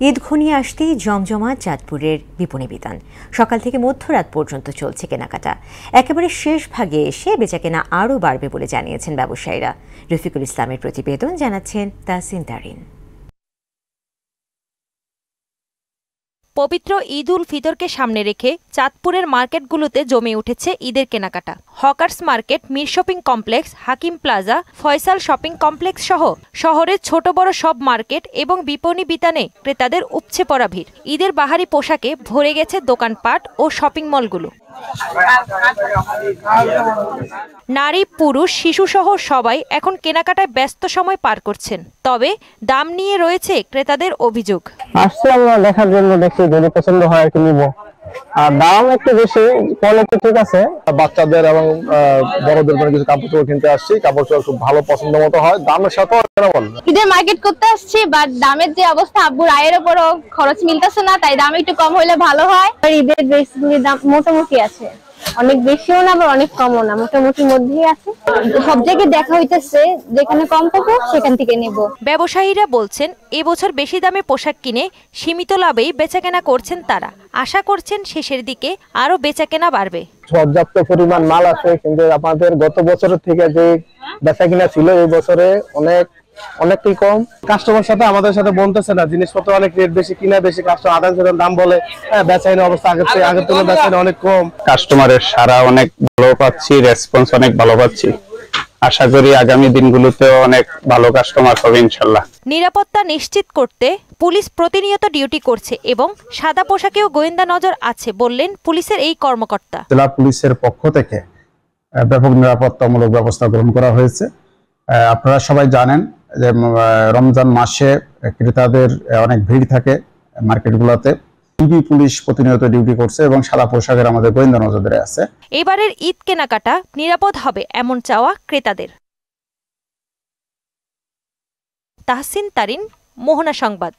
ঈদ ঘনিয়ে আসতেই জমজমাট চাঁদপুরের বিপণী বিতান। সকাল থেকে মধ্যরাত পর্যন্ত চলছে কেনাকাটা। একেবারে শেষ ভাগে এসে বেচাকেনা আরও বাড়বে বলে জানিয়েছেন ব্যবসায়ীরা। রফিকুল ইসলামের প্রতিবেদন, জানাচ্ছেন তাহসিন তারিন। পবিত্র ঈদ উল ফিতরকে সামনে রেখে চাঁদপুরের মার্কেটগুলোতে জমে উঠেছে ঈদের কেনাকাটা। Hawkers market, Mir shopping complex, Hakim plaza, Faisal shopping complex সহ শহরের ছোট বড় সব মার্কেট এবং বিপণী বিতানে ক্রেতাদের উপচে পড়া ভিড়। ঈদের বাহারি পোশাকে ভরে গেছে দোকানপাট ও শপিং মলগুলো। নারী, পুরুষ, শিশুসহ সবাই এখন কেনাকাটায় ব্যস্ত সময় পার করছেন। তবে দাম নিয়ে রয়েছে ক্রেতাদের অভিযোগ। আসছে আমরা দেখার জন্য, দেখছি যদি পছন্দ হয় আর কি নিব। আর দাম একটু বেশি, কোয়ালিটি ঠিক আছে। বাচ্চাদের এবং বড়দের জন্য কিছু কাপড় চোপড় কিনতে আসছি। কাপড় চোপড় খুব ভালো পছন্দ মতো হয়, দামের সাথেও ঈদের মার্কেট করতে আসছি, বাট দামের যে অবস্থা, আব্বুর আয়ের উপরও খরচ মিলতেছে না, তাই দাম একটু কম হলে ভালো হয়। ঈদের ড্রেসগুলির দাম মোটামুটি আছে, অনেক বেশিও না আবার অনেক কমও না, মোটামুটি মধ্যেই আছে। সব জায়গায় দেখা হইতেছে, যেখানে কম পাবো সেখান থেকে নেব। ব্যবসায়ীরা বলছেন, এবছর বেশি দামে পোশাক কিনে সীমিত লাভেই বেচাকেনা করছেন তারা। আশা করছেন শেষের দিকে আরো বেচাকেনা বাড়বে। পর্যাপ্ত পরিমাণ মাল আছে, কিন্তু আমাদের গত বছরের থেকে যে বেচাকেনা ছিল এই বছরে অনেকটাই কম। কাস্টমার সাথে আমাদের সাথে বলতেছে না, জিনিসপত্র অনেক রেট বেশি, কিনা বেশি, কাস্টমার আদান প্রদান দাম বলে, বেচাইনা অবস্থা আগের তুলনায় বেচাইনা অনেক কম। কাস্টমারের সাড়া অনেক ভালো পাচ্ছি, রেসপন্স অনেক ভালো পাচ্ছি। আশা করি আগামী দিনগুলোতেও অনেক ভালো কাস্টমার হবে ইনশাল্লাহ। নিরাপত্তা নিশ্চিত করতে পুলিশ প্রতিনিয়ত ডিউটি করছে এবং সাদা পোশাকেও গোয়েন্দা নজর আছে বললেন পুলিশের এই কর্মকর্তা। জেলা পুলিশের পক্ষ থেকে ব্যাপক নিরাপত্তামূলক ব্যবস্থা গ্রহণ করা হয়েছে। আপনারা সবাই জানেন যে রমজান মাসে ক্রেতাদের অনেক ভিড় থাকে মার্কেটগুলোতে। ডিবি পুলিশ প্রতিনিয়ত ডিউটি করছে এবং সাদা পোশাকের আমাদের গোয়েন্দা নজরে আছে। এবারের ঈদ কেনাকাটা নিরাপদ হবে এমন চাওয়া ক্রেতাদের। তাহসিন তারিন, মোহনা সংবাদ।